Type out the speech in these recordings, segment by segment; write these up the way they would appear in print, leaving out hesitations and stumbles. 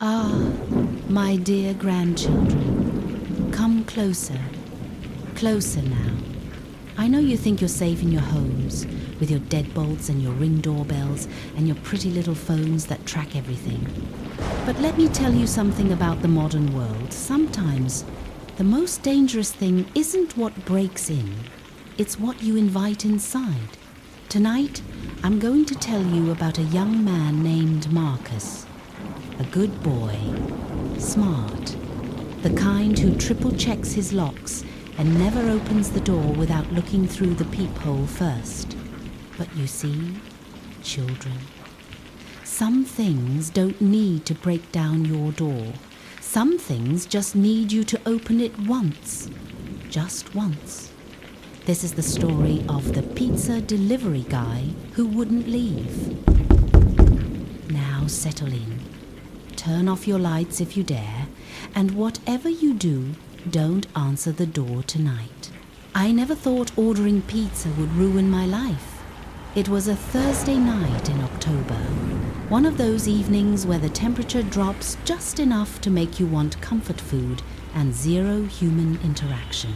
Ah, my dear grandchildren, come closer, closer now. I know you think you're safe in your homes, with your deadbolts and your Ring doorbells and your pretty little phones that track everything. But let me tell you something about the modern world. Sometimes, the most dangerous thing isn't what breaks in, it's what you invite inside. Tonight, I'm going to tell you about a young man named Marcus. A good boy, smart, the kind who triple checks his locks and never opens the door without looking through the peephole first. But you see, children, some things don't need to break down your door. Some things just need you to open it once, just once. This is the story of the pizza delivery guy who wouldn't leave. Now settle in. Turn off your lights if you dare, and whatever you do, don't answer the door tonight. I never thought ordering pizza would ruin my life. It was a Thursday night in October, one of those evenings where the temperature drops just enough to make you want comfort food and zero human interaction.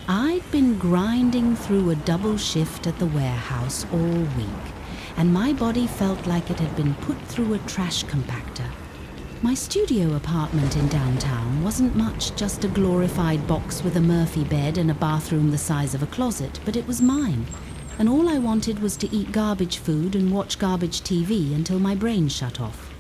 I'd been grinding through a double shift at the warehouse all week, and my body felt like it had been put through a trash compactor. My studio apartment in downtown wasn't much, just a glorified box with a Murphy bed and a bathroom the size of a closet, but it was mine, and all I wanted was to eat garbage food and watch garbage TV until my brain shut off.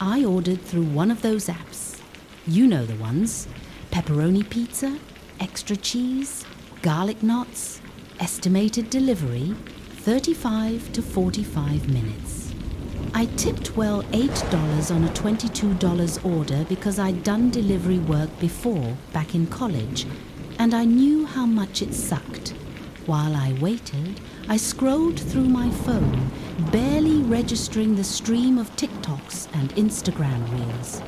I ordered through one of those apps. You know the ones. Pepperoni pizza, extra cheese, garlic knots, estimated delivery, 35 to 45 minutes. I tipped well $8 on a $22 order because I'd done delivery work before, back in college, and I knew how much it sucked. While I waited, I scrolled through my phone, barely registering the stream of TikToks and Instagram reels.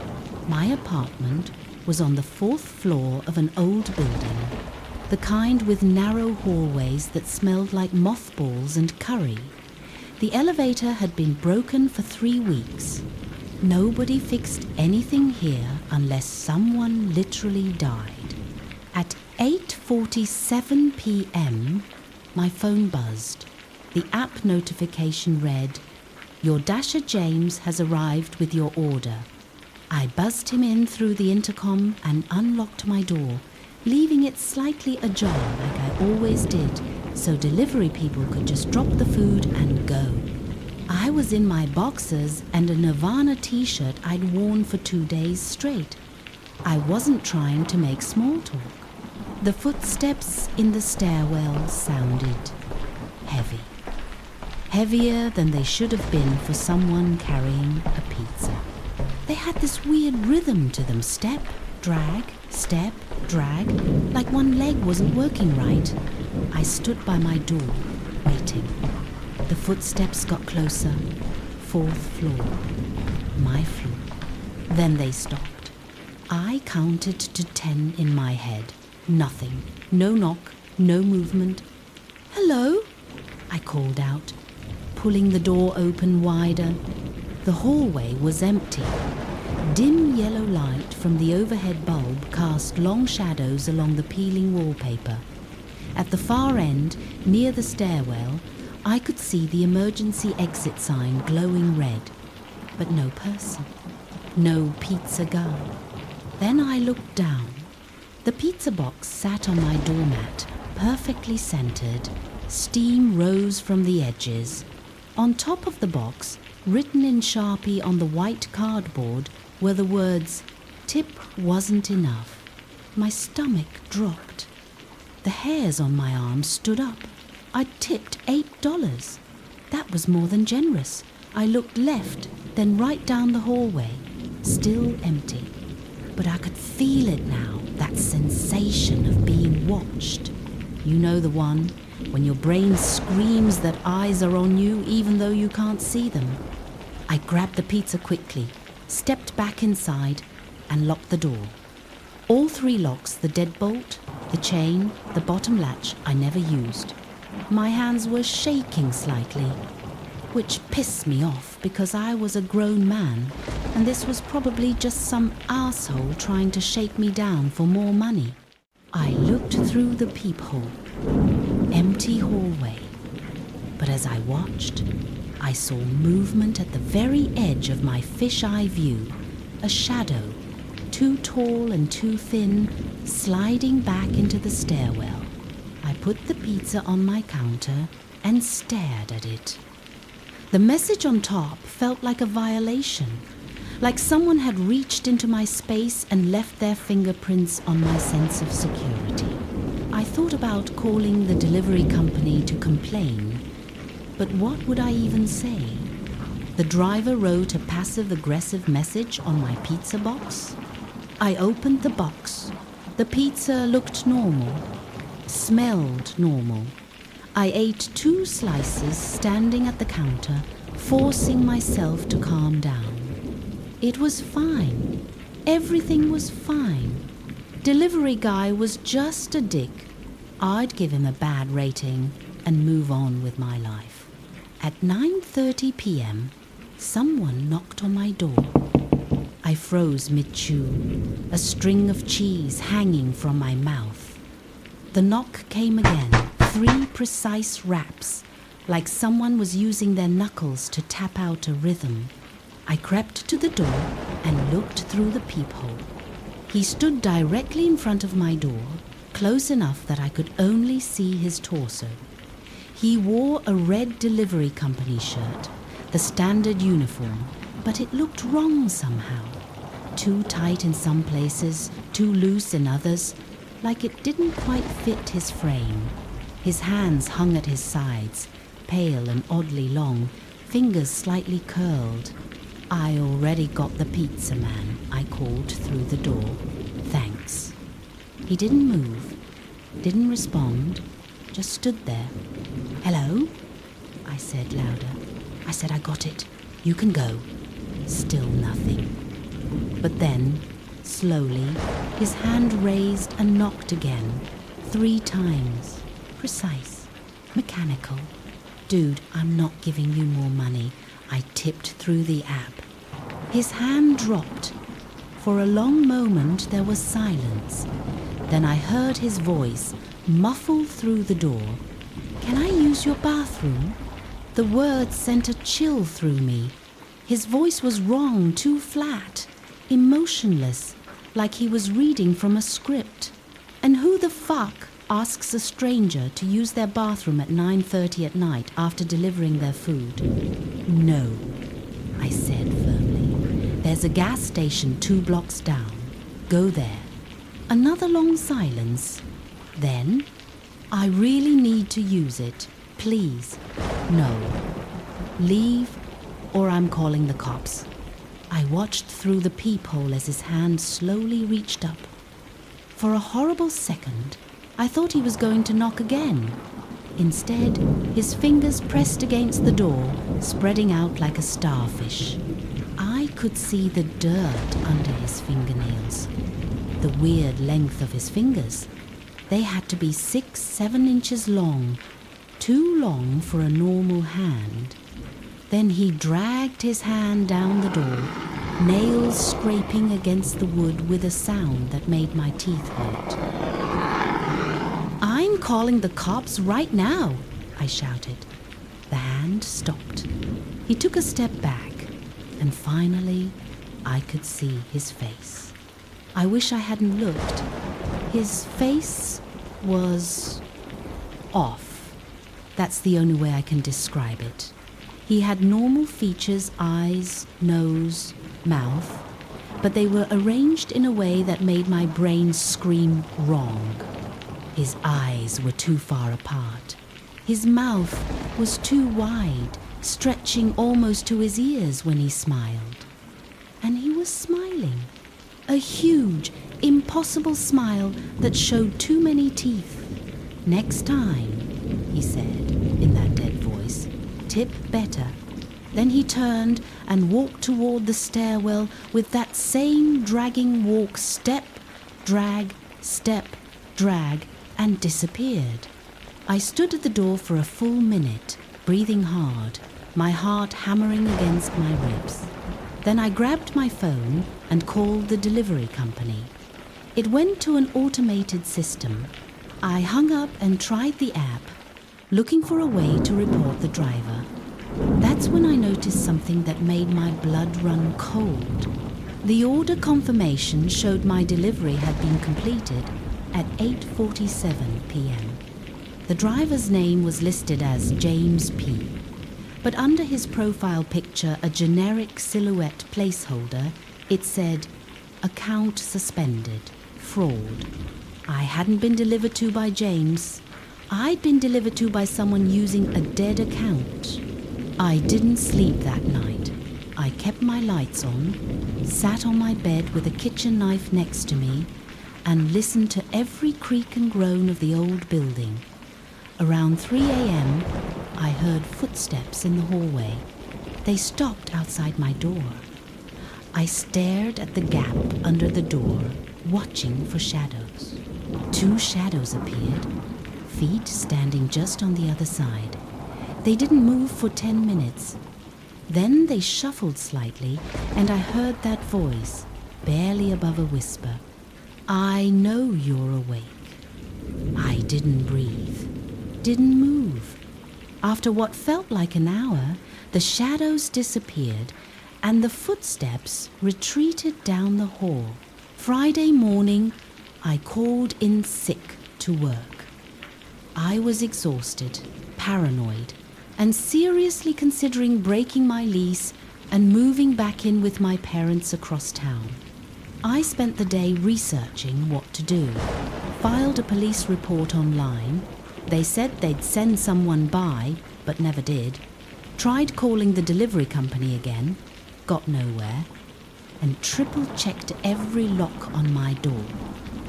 My apartment was on the 4th floor of an old building, the kind with narrow hallways that smelled like mothballs and curry. The elevator had been broken for 3 weeks. Nobody fixed anything here unless someone literally died. At 8:47 p.m., my phone buzzed. The app notification read, "Your Dasher James has arrived with your order." I buzzed him in through the intercom and unlocked my door, leaving it slightly ajar like I always did, so delivery people could just drop the food and go. I was in my boxers and a Nirvana t-shirt I'd worn for 2 days straight. I wasn't trying to make small talk. The footsteps in the stairwell sounded heavy. Heavier than they should have been for someone carrying a pizza. They had this weird rhythm to them, step, drag, like one leg wasn't working right. I stood by my door, waiting. The footsteps got closer. 4th floor. My floor. Then they stopped. I counted to 10 in my head. Nothing. No knock, no movement. "Hello?" I called out, pulling the door open wider. The hallway was empty. Dim yellow light from the overhead bulb cast long shadows along the peeling wallpaper. At the far end, near the stairwell, I could see the emergency exit sign glowing red, but no person, no pizza guy. Then I looked down. The pizza box sat on my doormat, perfectly centered. Steam rose from the edges. On top of the box, written in Sharpie on the white cardboard, were the words, "Tip wasn't enough." My stomach dropped. The hairs on my arms stood up. I'd tipped $8. That was more than generous. I looked left, then right down the hallway. Still empty. But I could feel it now, that sensation of being watched. You know the one, when your brain screams that eyes are on you even though you can't see them. I grabbed the pizza quickly, stepped back inside, and locked the door. All 3 locks, the deadbolt, the chain, the bottom latch, I never used. My hands were shaking slightly. which pissed me off because I was a grown man and this was probably just some arsehole trying to shake me down for more money. I looked through the peephole. Empty hallway. But as I watched, I saw movement at the very edge of my fisheye view, a shadow, too tall and too thin, sliding back into the stairwell. I put the pizza on my counter and stared at it. The message on top felt like a violation, like someone had reached into my space and left their fingerprints on my sense of security. I thought about calling the delivery company to complain, but what would I even say? The driver wrote a passive-aggressive message on my pizza box. I opened the box. The pizza looked normal, smelled normal. I ate 2 slices standing at the counter, forcing myself to calm down. It was fine. Everything was fine. Delivery guy was just a dick. I'd give him a bad rating and move on with my life. At 9:30 p.m., someone knocked on my door. I froze mid-chew, a string of cheese hanging from my mouth. The knock came again, 3 precise raps, like someone was using their knuckles to tap out a rhythm. I crept to the door and looked through the peephole. He stood directly in front of my door, close enough that I could only see his torso. He wore a red delivery company shirt, the standard uniform, but it looked wrong somehow. Too tight in some places, too loose in others, like it didn't quite fit his frame. His hands hung at his sides, pale and oddly long, fingers slightly curled. I already got the pizza, man, I called through the door. Thanks. He didn't move, didn't respond, just stood there. Hello? I said louder. I said I got it. You can go. Still nothing. But then, slowly, his hand raised and knocked again, 3 times. Precise. Mechanical. Dude, I'm not giving you more money. I tipped through the app. His hand dropped. For a long moment there was silence. Then I heard his voice, muffled through the door. Can I use your bathroom? The words sent a chill through me. His voice was wrong, too flat, emotionless, like he was reading from a script. And who the fuck asks a stranger to use their bathroom at 9:30 at night after delivering their food? No, I said firmly. There's a gas station 2 blocks down. Go there. Another long silence. Then, I really need to use it. Please. No. Leave, or I'm calling the cops. I watched through the peephole as his hand slowly reached up. For a horrible second, I thought he was going to knock again. Instead, his fingers pressed against the door, spreading out like a starfish. I could see the dirt under his fingernails, the weird length of his fingers. They had to be 6-7 inches long, too long for a normal hand. Then he dragged his hand down the door, nails scraping against the wood with a sound that made my teeth hurt. I'm calling the cops right now, I shouted. The hand stopped. He took a step back, and finally I could see his face. I wish I hadn't looked. His face was off. That's the only way I can describe it. He had normal features, eyes, nose, mouth, but they were arranged in a way that made my brain scream wrong. His eyes were too far apart. His mouth was too wide, stretching almost to his ears when he smiled. And he was smiling. A huge, impossible smile that showed too many teeth. Next time, he said in that dead voice, tip better. Then he turned and walked toward the stairwell with that same dragging walk, step, drag, and disappeared. I stood at the door for a full minute, breathing hard. my heart hammering against my ribs. Then I grabbed my phone and called the delivery company. It went to an automated system. I hung up and tried the app, looking for a way to report the driver. That's when I noticed something that made my blood run cold. The order confirmation showed my delivery had been completed at 8:47 p.m. The driver's name was listed as James P., but under his profile picture, a generic silhouette placeholder, it said, "Account suspended. Fraud." I hadn't been delivered to by James. I'd been delivered to by someone using a dead account. I didn't sleep that night. I kept my lights on, sat on my bed with a kitchen knife next to me, and listened to every creak and groan of the old building. Around 3 a.m., I heard footsteps in the hallway. They stopped outside my door. I stared at the gap under the door, watching for shadows. 2 shadows appeared, feet standing just on the other side. They didn't move for 10 minutes. Then they shuffled slightly, and I heard that voice, barely above a whisper. "I know you're awake." I didn't breathe, didn't move. After what felt like an hour, the shadows disappeared, and the footsteps retreated down the hall. Friday morning, I called in sick to work. I was exhausted, paranoid, and seriously considering breaking my lease and moving back in with my parents across town. I spent the day researching what to do, filed a police report online. They said they'd send someone by, but never did. Tried calling the delivery company again, got nowhere, and triple-checked every lock on my door.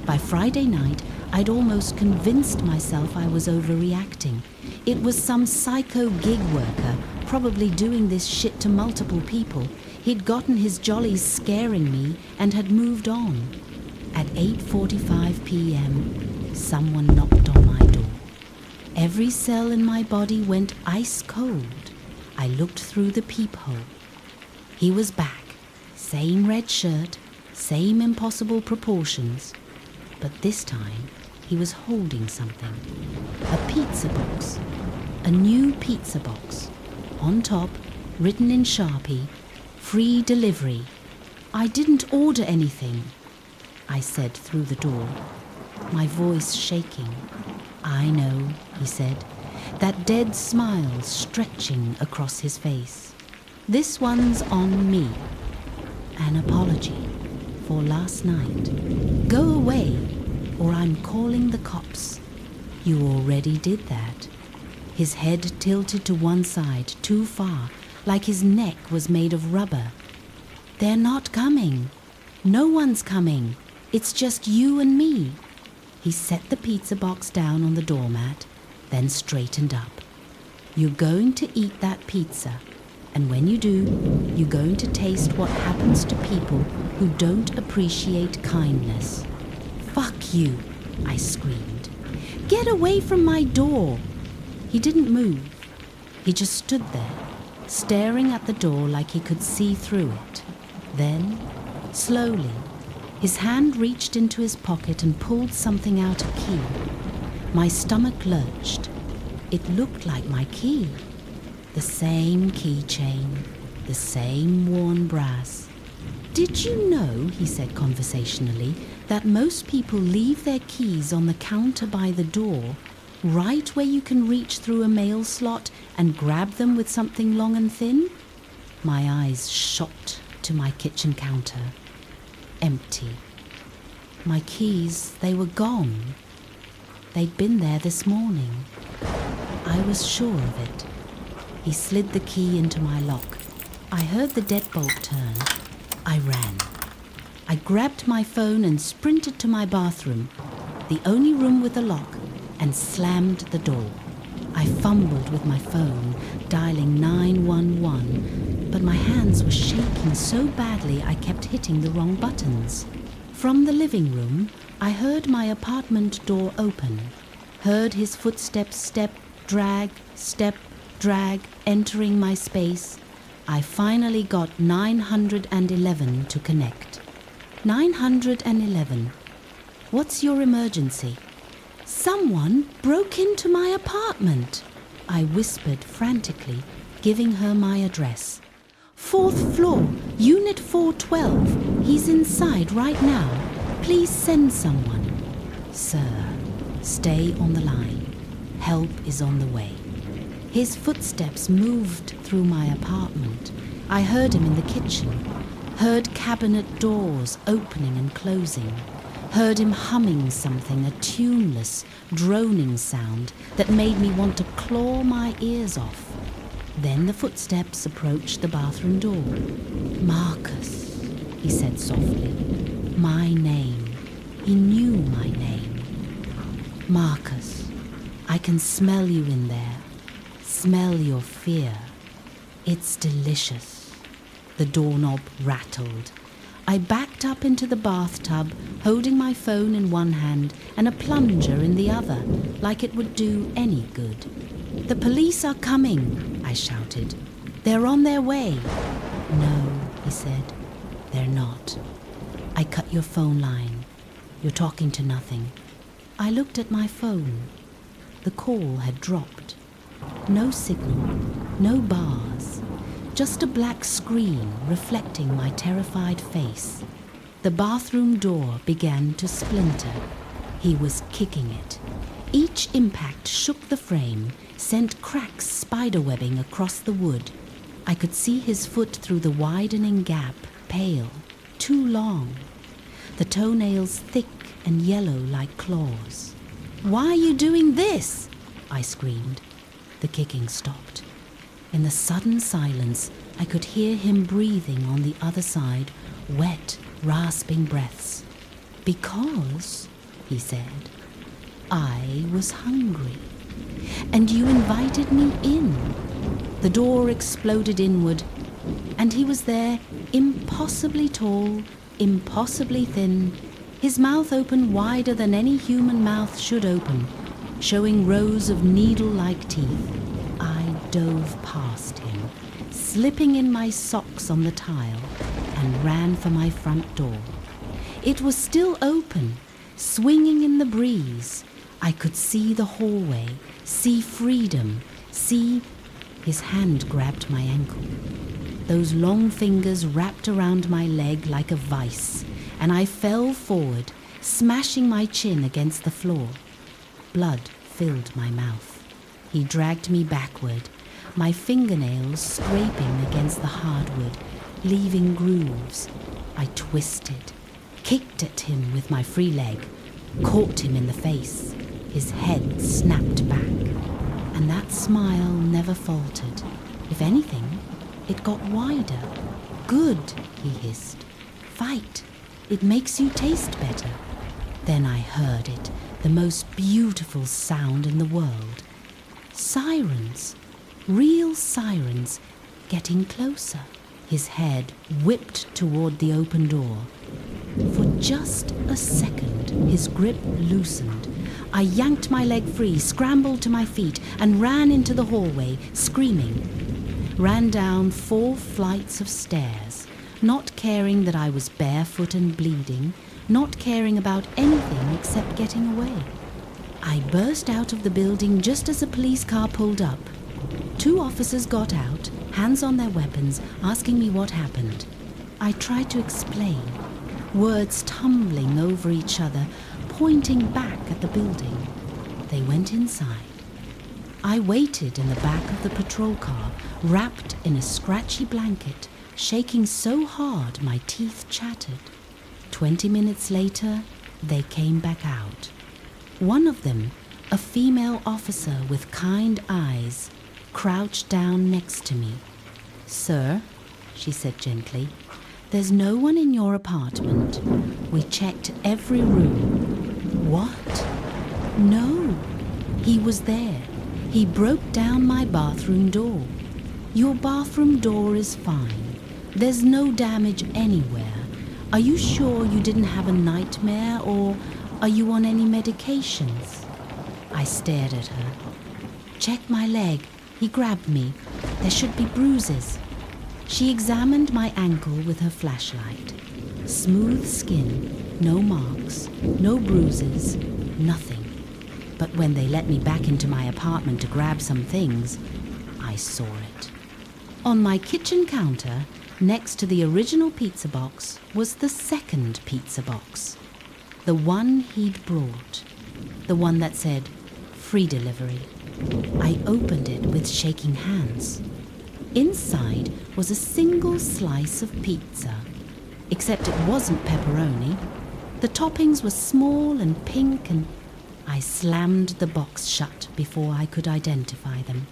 By Friday night, I'd almost convinced myself I was overreacting. It was some psycho gig worker, probably doing this shit to multiple people. He'd gotten his jollies scaring me and had moved on. At 8:45 p.m., someone knocked on my door. Every cell in my body went ice cold. I looked through the peephole. He was back. Same red shirt, same impossible proportions. But this time, he was holding something. A pizza box. A new pizza box. On top, written in Sharpie, "Free delivery." "I didn't order anything," I said through the door, my voice shaking. "I know," he said, that dead smile stretching across his face. "This one's on me. An apology for last night. Go away, or I'm calling the cops." "You already did that." His head tilted to one side, too far, like his neck was made of rubber. "They're not coming. No one's coming. It's just you and me." He set the pizza box down on the doormat, then straightened up. "You're going to eat that pizza. And when you do, you're going to taste what happens to people who don't appreciate kindness." "Fuck you," I screamed. "Get away from my door." He didn't move. He just stood there, staring at the door like he could see through it. Then, slowly, his hand reached into his pocket and pulled something out, a key. My stomach lurched. It looked like my key. The same keychain, the same worn brass. "Did you know," he said conversationally, "that most people leave their keys on the counter by the door, right where you can reach through a mail slot and grab them with something long and thin?" My eyes shot to my kitchen counter. Empty. My keys, they were gone. They'd been there this morning. I was sure of it. He slid the key into my lock. I heard the deadbolt turn. I ran. I grabbed my phone and sprinted to my bathroom, the only room with a lock, and slammed the door. I fumbled with my phone, dialing 911, but my hands were shaking so badly I kept hitting the wrong buttons. From the living room, I heard my apartment door open, heard his footsteps step, drag, step, drag entering my space, I finally got 911 to connect. 911. What's your emergency? Someone broke into my apartment, I whispered frantically, giving her my address. 4th floor, unit 412. He's inside right now. Please send someone. Sir, stay on the line. Help is on the way. His footsteps moved through my apartment. I heard him in the kitchen, heard cabinet doors opening and closing, heard him humming something, a tuneless, droning sound that made me want to claw my ears off. Then the footsteps approached the bathroom door. Marcus, he said softly. My name. He knew my name. Marcus, I can smell you in there. Smell your fear. It's delicious. The doorknob rattled. I backed up into the bathtub, holding my phone in one hand and a plunger in the other, like it would do any good. The police are coming, I shouted. They're on their way. No, he said. They're not. I cut your phone line. You're talking to nothing. I looked at my phone. The call had dropped. No signal, no bars, just a black screen reflecting my terrified face. The bathroom door began to splinter. He was kicking it. Each impact shook the frame, sent cracks spiderwebbing across the wood. I could see his foot through the widening gap, pale, too long. The toenails thick and yellow like claws. Why are you doing this? I screamed. The kicking stopped. In the sudden silence, I could hear him breathing on the other side, wet, rasping breaths. Because, he said, I was hungry. And you invited me in. The door exploded inward, and he was there, impossibly tall, impossibly thin, his mouth open wider than any human mouth should open, showing rows of needle-like teeth. I dove past him, slipping in my socks on the tile, and ran for my front door. It was still open, swinging in the breeze. I could see the hallway, see freedom, see... His hand grabbed my ankle. Those long fingers wrapped around my leg like a vice, and I fell forward, smashing my chin against the floor. Blood filled my mouth. He dragged me backward, my fingernails scraping against the hardwood, leaving grooves. I twisted, kicked at him with my free leg, caught him in the face. His head snapped back, and that smile never faltered. If anything, it got wider. Good, he hissed. Fight. It makes you taste better. Then I heard it, the most beautiful sound in the world. Sirens, real sirens, getting closer. His head whipped toward the open door. For just a second, his grip loosened. I yanked my leg free, scrambled to my feet, and ran into the hallway, screaming. Ran down 4 flights of stairs, not caring that I was barefoot and bleeding, not caring about anything except getting away. I burst out of the building just as a police car pulled up. 2 officers got out, hands on their weapons, asking me what happened. I tried to explain, words tumbling over each other, pointing back at the building. They went inside. I waited in the back of the patrol car, wrapped in a scratchy blanket, shaking so hard my teeth chattered. 20 minutes later, they came back out. One of them, a female officer with kind eyes, crouched down next to me. "Sir," she said gently, "there's no one in your apartment. We checked every room." "What?" "No, he was there. He broke down my bathroom door. Your bathroom door is fine. There's no damage anywhere. Are you sure you didn't have a nightmare, or are you on any medications?" I stared at her. "Check my leg. He grabbed me. There should be bruises. She examined my ankle with her flashlight. Smooth skin, no marks, no bruises, nothing. But when they let me back into my apartment to grab some things, I saw it. On my kitchen counter, next to the original pizza box, was the second pizza box. The one he'd brought. The one that said, "Free delivery." I opened it with shaking hands. Inside was a single slice of pizza, except it wasn't pepperoni. The toppings were small and pink, and I slammed the box shut before I could identify them.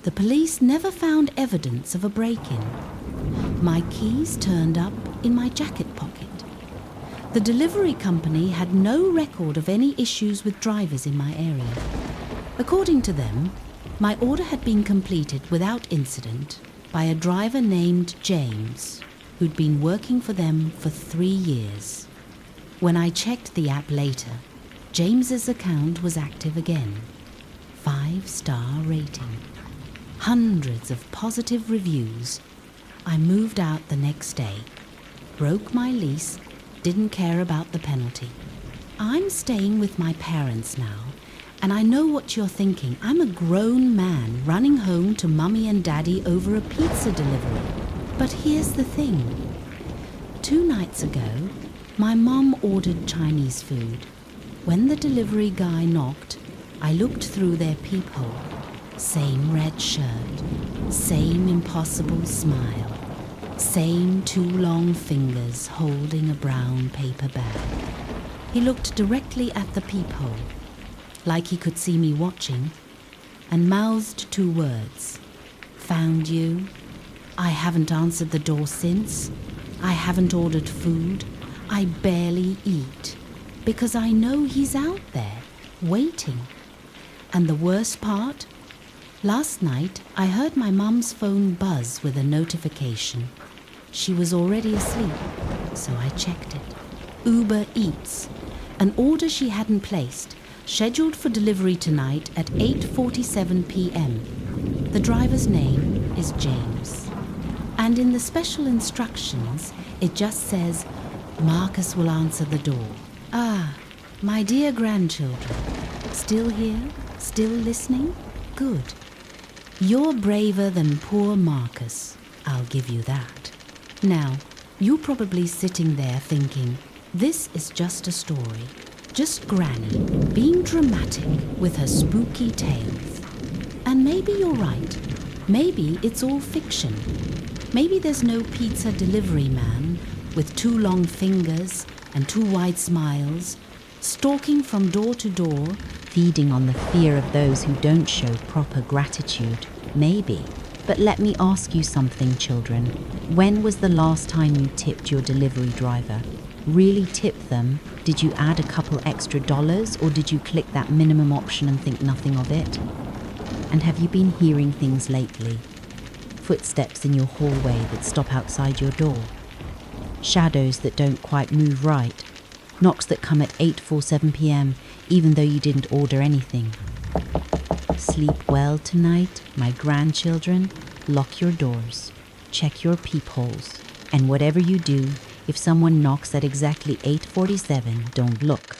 The police never found evidence of a break-in. My keys turned up in my jacket pocket. The delivery company had no record of any issues with drivers in my area. According to them, my order had been completed without incident by a driver named James, who'd been working for them for 3 years. When I checked the app later, James's account was active again. 5-star rating. Hundreds of positive reviews. I moved out the next day. Broke my lease, didn't care about the penalty. I'm staying with my parents now, and I know what you're thinking. I'm a grown man running home to Mummy and Daddy over a pizza delivery. But here's the thing. 2 nights ago, my mum ordered Chinese food. When the delivery guy knocked, I looked through their peephole. Same red shirt, same impossible smile, same 2 long fingers holding a brown paper bag. He looked directly at the peephole, like he could see me watching, and mouthed 2 words. "Found you. I haven't answered the door since. I haven't ordered food. I barely eat. Because I know he's out there, waiting." And the worst part? Last night, I heard my mum's phone buzz with a notification. She was already asleep, so I checked it. Uber Eats, an order she hadn't placed, scheduled for delivery tonight at 8:47 p.m. The driver's name is James. And in the special instructions, it just says, "Marcus will answer the door." Ah, my dear grandchildren, still here? Still listening? Good. You're braver than poor Marcus, I'll give you that. Now, you're probably sitting there thinking, this is just a story. Just Granny being dramatic with her spooky tales. And maybe you're right. Maybe it's all fiction. Maybe there's no pizza delivery man with 2 long fingers and 2 wide smiles, stalking from door to door, feeding on the fear of those who don't show proper gratitude. Maybe. But let me ask you something, children. When was the last time you tipped your delivery driver? Really tip them? Did you add a couple extra dollars, or did you click that minimum option and think nothing of it? And have you been hearing things lately? Footsteps in your hallway that stop outside your door? Shadows that don't quite move right? Knocks that come at 8:47 p.m. even though you didn't order anything? Sleep well tonight, my grandchildren. Lock your doors. Check your peepholes. And whatever you do, if someone knocks at exactly 8:47, don't look.